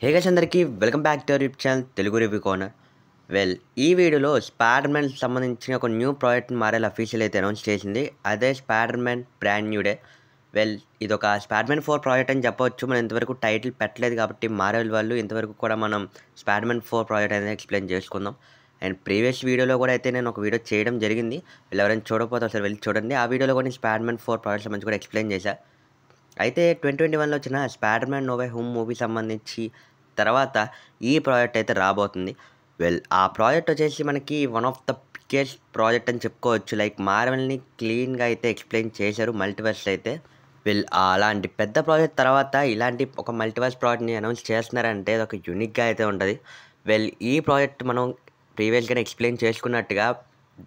Hey guys అందరికీ welcome back to our YouTube channel Telugu review corner. ఈ వీడియోలో spider man సంబంధించిన ఒక న్యూ ప్రాజెక్ట్ని మార్వెల్ అఫీషియల్ అయితే అనౌన్స్ చేసింది. అదే spider man brand new day. ఇది ఒక స్పైడర్ మ్యాన్ 4 ప్రాజెక్ట్ అని చెప్పవచ్చు. మనం ఇంతవరకు టైటిల్ పెట్టలేదు కాబట్టి మార్వెల్ వాళ్ళు ఇంతవరకు కూడా మనం స్పైడర్ మ్యాన్ 4 ప్రాజెక్ట్ అనేది ఎక్స్ప్లెయిన్ చేసుకుందాం. అండ్ ప్రీవియస్ వీడియోలో కూడా అయితే నేను ఒక వీడియో చేయడం జరిగింది. ఎవరైనా చూడకపోతే ఒకసారి వెళ్ళి చూడండి. ఆ వీడియోలో కూడా నేను స్పైడర్ మ్యాన్ 4 ప్రాజెక్ట్స్ సంబంధించి కూడా ఎక్స్ప్లెయిన్ చేశాను. అయితే 2021లో వచ్చిన Spider Man No Way Home movie సంబంధించి తర్వాత ఈ ప్రాజెక్ట్ అయితే రాబోతుంది. ఆ ప్రాజెక్ట్ వచ్చేసి మనకి one of the biggest project అని చెప్పుకోవచ్చు. లైక్ మార్వెల్ని క్లీన్గా అయితే ఎక్స్ప్లెయిన్ చేశారు మల్టీవర్స్ అయితే. అలాంటి పెద్ద ప్రాజెక్ట్ తర్వాత ఇలాంటి ఒక మల్టీవర్స్ ప్రాజెక్ట్ని అనౌన్స్ చేస్తున్నారంటే అది ఒక యూనిక్గా అయితే ఉంటుంది. ఈ ప్రాజెక్ట్ మనం ప్రీవియస్గానే ఎక్స్ప్లెయిన్ చేసుకున్నట్టుగా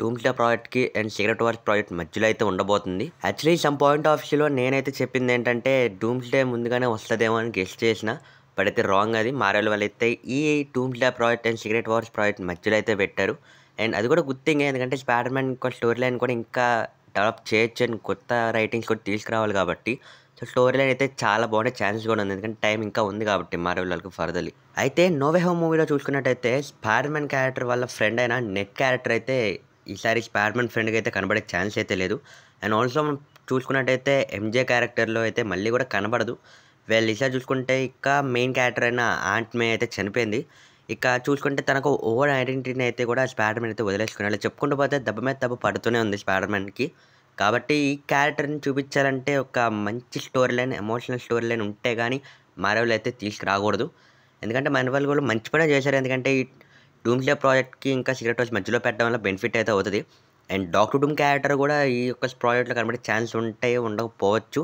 డూమ్స్డే ప్రాజెక్ట్కి అండ్ సీక్రెట్ వార్స్ ప్రాజెక్ట్ మధ్యలో అయితే ఉండబోతుంది. యాక్చువల్లీ సమ్ పాయింట్ ఆఫ్ వ్యూలో నేనైతే చెప్పింది ఏంటంటే డూమ్స్డే ముందుగానే వస్తుందేమో అని గెస్ట్ చేసిన, బట్ అయితే రాంగ్. అది మార్వెల్ వాళ్ళు అయితే ఈ doomsday project and secret wars project మధ్యలో అయితే పెట్టారు. అండ్ అది కూడా గుడ్ థింగ్, ఎందుకంటే స్పైడర్ మ్యాన్ ఇంకో స్టోరీ లైన్ కూడా ఇంకా డెవలప్ చేయొచ్చు అండ్ కొత్త రైటింగ్స్ కూడా తీసుకురావాలి కాబట్టి సో స్టోరీ లైన్ అయితే చాలా బాగుండే ఛాన్సెస్ కూడా ఉంది, ఎందుకంటే టైం ఇంకా ఉంది కాబట్టి మార్వెల్ వాళ్ళకి ఫర్దర్లీ. అయితే నో వే హోమ్ మూవీలో చూసుకున్నట్టయితే స్పైడర్ మ్యాన్ క్యారెక్టర్ వాళ్ళ ఫ్రెండ్ అయిన నెట్ క్యారెక్టర్ అయితే ఈసారి స్పైడర్ మ్యాన్ ఫ్రెండ్కి అయితే కనబడే ఛాన్స్ అయితే లేదు. అండ్ ఆల్సో మనం చూసుకున్నట్టయితే ఎంజే క్యారెక్టర్లో అయితే మళ్ళీ కూడా కనబడదు. ఈసారి చూసుకుంటే ఇక మెయిన్ క్యారెక్టర్ అయిన ఆంట్ మే అయితే చనిపోయింది. ఇక చూసుకుంటే తనకు ఓన్ ఐడెంటిటీని అయితే కూడా స్పైడర్ మ్యాన్ అయితే వదిలేసుకున్నాడు. చెప్పుకుంటూ పోతే దెబ్బ మీద దెబ్బ పడుతూనే ఉంది స్పైడర్ మ్యాన్కి. కాబట్టి ఈ క్యారెక్టర్ని చూపించాలంటే ఒక మంచి story line, emotional story line ఉంటే కానీ మార్వెల్ అయితే తీసుకురాకూడదు. ఎందుకంటే మార్వెల్ కూడా మంచి పనే చేశారు. ఎందుకంటే ఈ డూమ్స్డే ప్రాజెక్ట్కి ఇంకా సీక్రెట్ వార్స్ మధ్యలో పెట్టడం వల్ల బెనిఫిట్ అయితే అవుతుంది. అండ్ డాక్టర్ డూమ్ క్యారెక్టర్ కూడా ఈ యొక్క ప్రాజెక్ట్లో కనబడే ఛాన్స్ ఉంటాయి, ఉండకపోవచ్చు.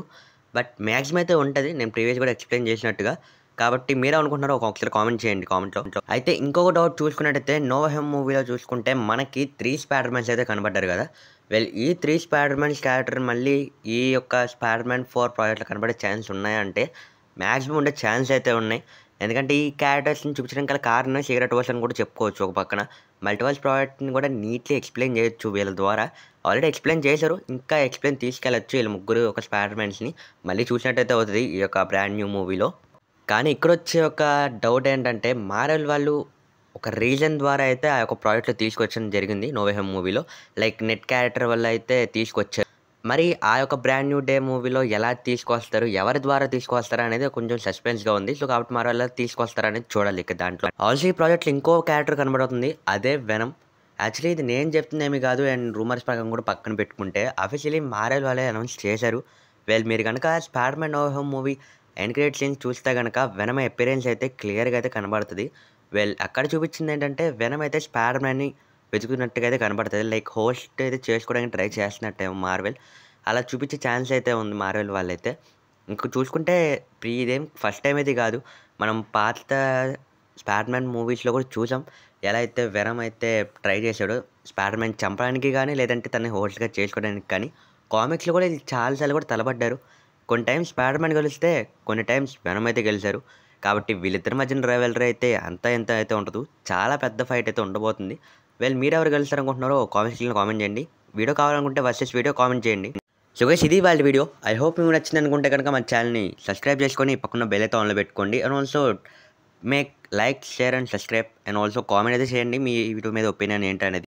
బట్ మ్యాక్సిమం అయితే ఉంటుంది, నేను ప్రీవియస్ కూడా ఎక్స్ప్లెయిన్ చేసినట్టుగా. కాబట్టి మీరే అనుకుంటున్నారో ఒకసారి కామెంట్ చేయండి కామెంట్లో. అయితే ఇంకొక డౌట్ చూసుకున్నట్టయితే నో వే హోమ్ మూవీలో చూసుకుంటే మనకి 3 స్పైడర్ మ్యాన్స్ అయితే కనబడ్డారు కదా. ఈ 3 స్పైడర్ మ్యాన్స్ క్యారెక్టర్ మళ్ళీ ఈ యొక్క స్పైడర్ మ్యాన్ 4 ప్రాజెక్ట్లో కనబడే ఛాన్స్ ఉన్నాయంటే మ్యాక్సిమం ఉండే ఛాన్స్ అయితే ఉన్నాయి. ఎందుకంటే ఈ క్యారెక్టర్స్ని చూపించడం గల కారణం సీక్రెట్ వార్స్ అని కూడా చెప్పుకోవచ్చు. ఒక పక్కన మల్టీవర్స్ ప్రాజెక్ట్ని కూడా నీట్లీ ఎక్స్ప్లెయిన్ చేయొచ్చు వీళ్ళ ద్వారా. ఆల్రెడీ ఎక్స్ప్లెయిన్ చేశారు, ఇంకా ఎక్స్ప్లెయిన్ తీసుకెళ్ళచ్చు వీళ్ళు ముగ్గురు ఒక స్పైడర్ మ్యాన్స్ని మళ్ళీ చూసినట్టయితే అవుతుంది ఈ యొక్క బ్రాండ్ న్యూ మూవీలో. కానీ ఇక్కడ వచ్చే ఒక డౌట్ ఏంటంటే మార్వెల్ వాళ్ళు ఒక రీజన్ ద్వారా అయితే ఆ యొక్క ప్రాజెక్ట్లో తీసుకొచ్చడం జరిగింది నో వే హోమ్ మూవీలో. లైక్ నెట్ క్యారెక్టర్ వల్ల అయితే తీసుకొచ్చారు. మరి ఆ యొక్క బ్రాండ్ న్యూ డే మూవీలో ఎలా తీసుకొస్తారు, ఎవరి ద్వారా తీసుకొస్తారు అనేది కొంచెం సస్పెన్స్గా ఉంది. సో కాబట్టి మార్వెల్ తీసుకొస్తారు అనేది చూడాలి. ఇక దాంట్లో ఆల్సో ఈ ప్రాజెక్ట్లో ఇంకో క్యారెక్టర్ కనబడుతుంది, అదే వెనమ్. యాక్చువల్లీ ఇది నేను చెప్తుంది ఏమీ కాదు, అండ్ రూమర్స్ ప్రకారం కూడా పక్కన పెట్టుకుంటే అఫీషియలీ మార్వెల్ వాళ్ళే అనౌన్స్ చేశారు. మీరు కనుక Spider Man No Way Home movie end credit scenes చూస్తే కనుక వెనమ్ అపియరెన్స్ అయితే క్లియర్గా అయితే కనబడుతుంది. అక్కడ చూపించింది ఏంటంటే వెనమ్ అయితే స్పైడర్ మ్యాన్ని వెతుకున్నట్టుగా అయితే కనబడుతుంది. లైక్ హోస్ట్ అయితే చేసుకోవడానికి ట్రై చేస్తున్నట్టే మార్వెల్. అలా చూపించే ఛాన్స్ అయితే ఉంది మార్వెల్ వాళ్ళైతే. ఇంక చూసుకుంటే ఇదేం ఫస్ట్ టైం అయితే కాదు, మనం పాత స్పైడర్ మ్యాన్ మూవీస్లో కూడా చూసాం ఎలా అయితే వెనమ్ అయితే ట్రై చేశాడు స్పైడర్ మ్యాన్ చంపడానికి కానీ లేదంటే తనని హోస్ట్గా చేసుకోవడానికి కానీ. కామిక్స్లో కూడా ఇది చాలాసార్లు కూడా తలపడ్డారు. కొన్ని టైమ్స్ స్పైడర్ మ్యాన్ గెలిస్తే, కొన్ని టైమ్స్ వెనమ్ అయితే గెలిచారు. కాబట్టి వీళ్ళిద్దరి మధ్యన రైవల్రీ అయితే అంతా ఎంత అయితే ఉండదు, చాలా పెద్ద ఫైట్ అయితే ఉండబోతుంది. మీరెవరు గెలుస్తారు అనుకుంటున్నారో కామెంట్స్లో కామెంట్ చేయండి. వీడియో కావాలనుకుంటే వర్సెస్ వీడియో కామెంట్ చేయండి. సో గైస్ ఇది వాళ్ళ వీడియో. ఐ హోప్ మీకు నచ్చింది అనుకుంటే కనుక మన ఛానల్ని సబ్స్క్రైబ్ చేసుకొని పక్కన బెల్ అయితే ఆన్లో పెట్టుకోండి. And also make like, share and subscribe. And also comment అయితే చేయండి మీ వీడియో మీద ఒపీనియన్ ఏంటనేది.